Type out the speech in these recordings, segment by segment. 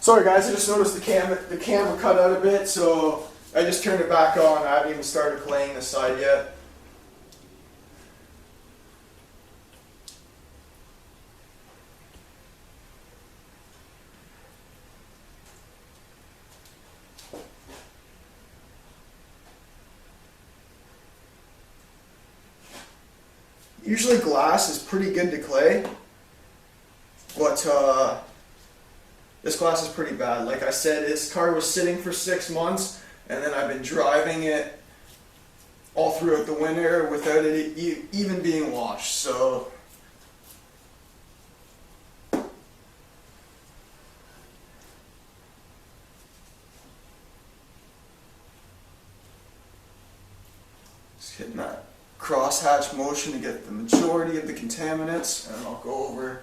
Sorry guys, I just noticed the camera cut out a bit, so I just turned it back on. I haven't even started playing this side yet. Usually glass is pretty good to clay, but this glass is pretty bad. Like I said, this car was sitting for 6 months, and then I've been driving it all throughout the winter without it even being washed. So just hitting that crosshatch motion to get the majority of the contaminants, and I'll go over.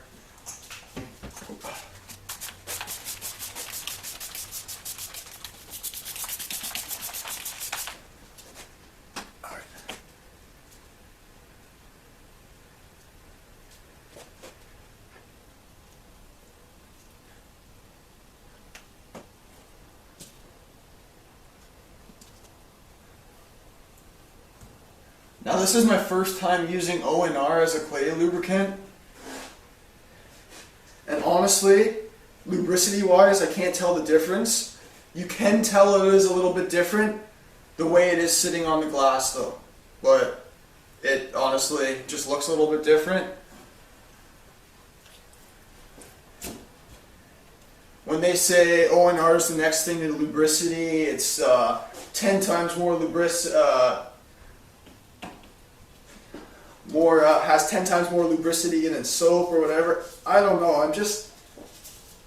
Now this is my first time using O&R as a clay lubricant, and honestly, lubricity wise, I can't tell the difference. You can tell it is a little bit different the way it is sitting on the glass though, but it honestly just looks a little bit different. When they say O&R is the next thing to lubricity, it's 10 times more has 10 times more lubricity in soap or whatever. I don't know.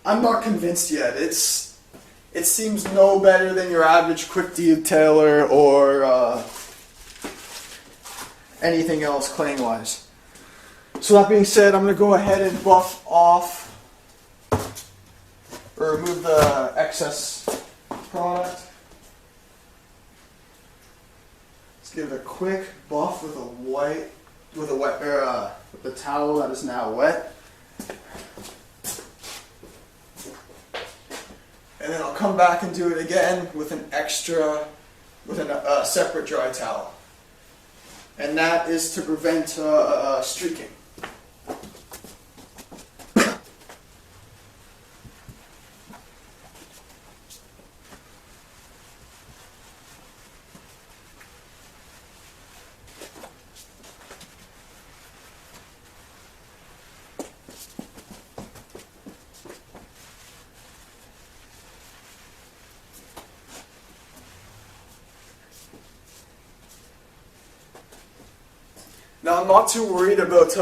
I'm not convinced yet. It seems no better than your average quick detailer or anything else claying wise. So that being said, I'm going to go ahead and buff off or remove the excess product. Let's give it a quick buff with the towel that is now wet, and then I'll come back and do it again with a separate dry towel, and that is to prevent streaking. Now I'm not too worried about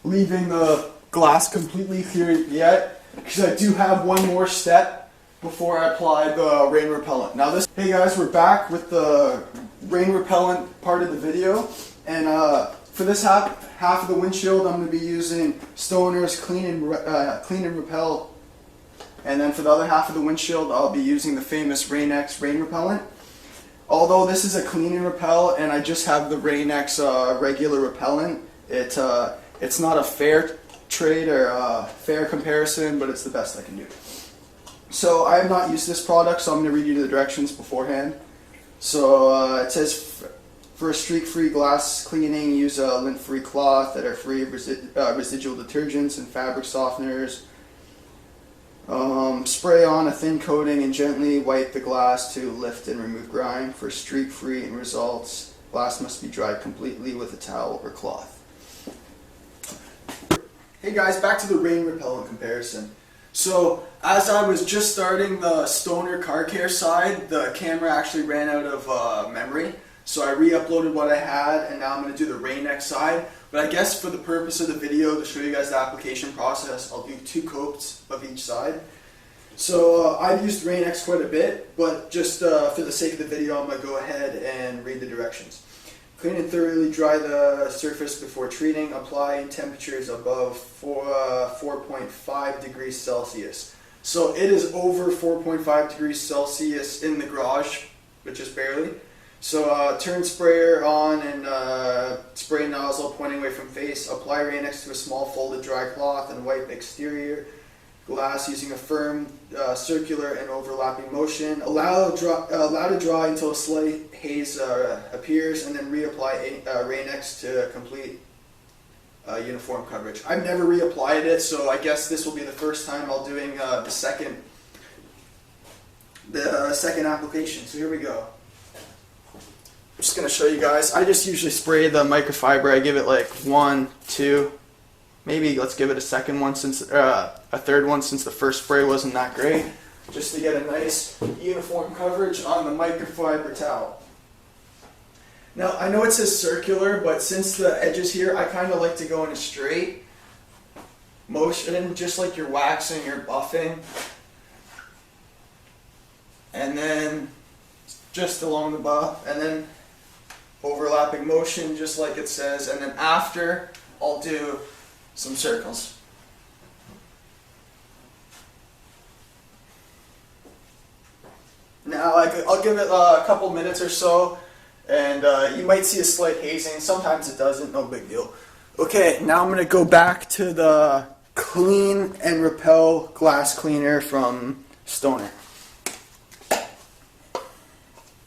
leaving the glass completely clear yet, because I do have one more step before I apply the rain repellent. Now hey guys, we're back with the rain repellent part of the video, and for this half of the windshield I'm going to be using Stoner's Clean and Repel, and then for the other half of the windshield I'll be using the famous Rain-X rain repellent. Although this is a clean and repel, and I just have the Rain-X regular repellent, it's not a fair trade or fair comparison, but it's the best I can do. So I have not used this product, so I'm going to read you the directions beforehand. So it says for a streak-free glass cleaning, use a lint-free cloth that are free of residual detergents and fabric softeners. Spray on a thin coating and gently wipe the glass to lift and remove grime. For streak-free results, glass must be dried completely with a towel or cloth. Hey guys, back to the rain repellent comparison. So as I was just starting the Stoner car care side, the camera actually ran out of memory. So I re-uploaded what I had, and now I'm going to do the Rain-X side. But I guess for the purpose of the video, to show you guys the application process, I'll do 2 coats of each side. So I've used Rain-X quite a bit, but just for the sake of the video, I'm going to go ahead and read the directions. Clean and thoroughly dry the surface before treating. Apply in temperatures above 4.5 degrees Celsius. So it is over 4.5 degrees Celsius in the garage, but just barely. So turn sprayer on and spray nozzle pointing away from face. Apply Rain-X to a small folded dry cloth and wipe exterior glass using a firm, circular and overlapping motion. Allow to dry until a slight haze appears, and then reapply Rain-X to complete uniform coverage. I've never reapplied it, so I guess this will be the first time I'll doing the second application. So here we go. I'm just going to show you guys. I just usually spray the microfiber. I give it like 1, 2, maybe let's give it a second one, since a third one, since the first spray wasn't that great, just to get a nice uniform coverage on the microfiber towel. Now I know it says circular, but since the edges here, I kind of like to go in a straight motion, just like you're waxing or buffing, and then just along the buff, and then overlapping motion, just like it says, and then after I'll do some circles. Now I'll give it a couple minutes or so, and you might see a slight hazing. Sometimes it doesn't, no big deal. Okay, now I'm going to go back to the Clean and Repel glass cleaner from Stoner.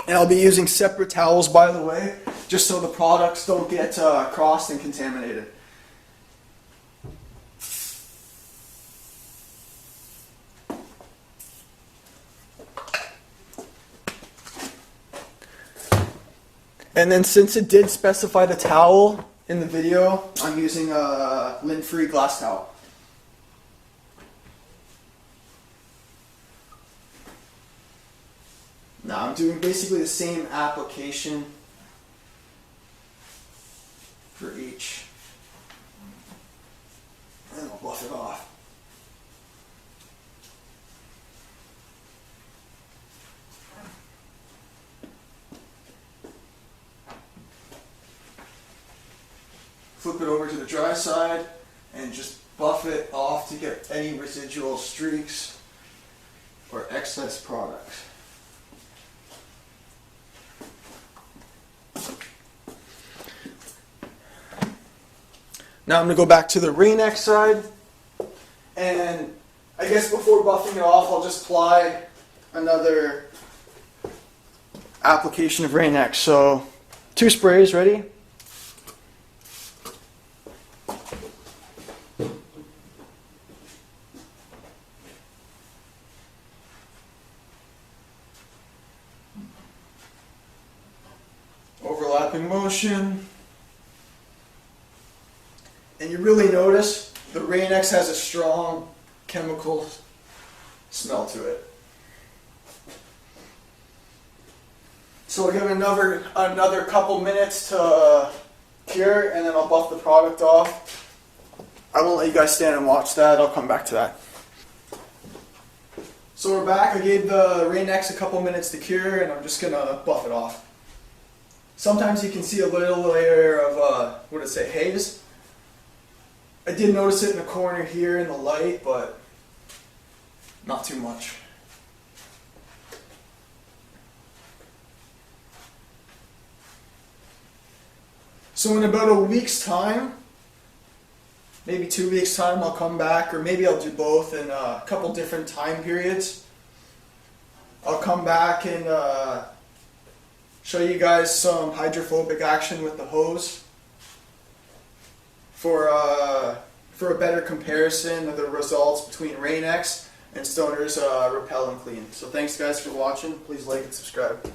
And I'll be using separate towels, by the way, just so the products don't get crossed and contaminated. And then, since it did specify the towel in the video, I'm using a lint-free glass towel. Now I'm doing basically the same application for each, and I'll buff it off. Flip it over to the dry side and just buff it off to get any residual streaks or excess product. Now I'm going to go back to the Rain-X side, and I guess before buffing it off, I'll just apply another application of Rain-X. So 2 sprays, ready? Overlapping motion. And you really notice the Rain-X has a strong chemical smell to it. So I'll give it another couple minutes to cure, and then I'll buff the product off. I won't let you guys stand and watch that. I'll come back to that. So we're back. I gave the Rain-X a couple minutes to cure, and I'm just going to buff it off. Sometimes you can see a little layer of, what did it say, haze. I did notice it in the corner here in the light, but not too much. So in about a week's time, maybe 2 weeks time, I'll come back, or maybe I'll do both in a couple different time periods. I'll come back and show you guys some hydrophobic action with the hose for a better comparison of the results between Rain-X and Stoner's Repel and Clean. So thanks guys for watching. Please like and subscribe.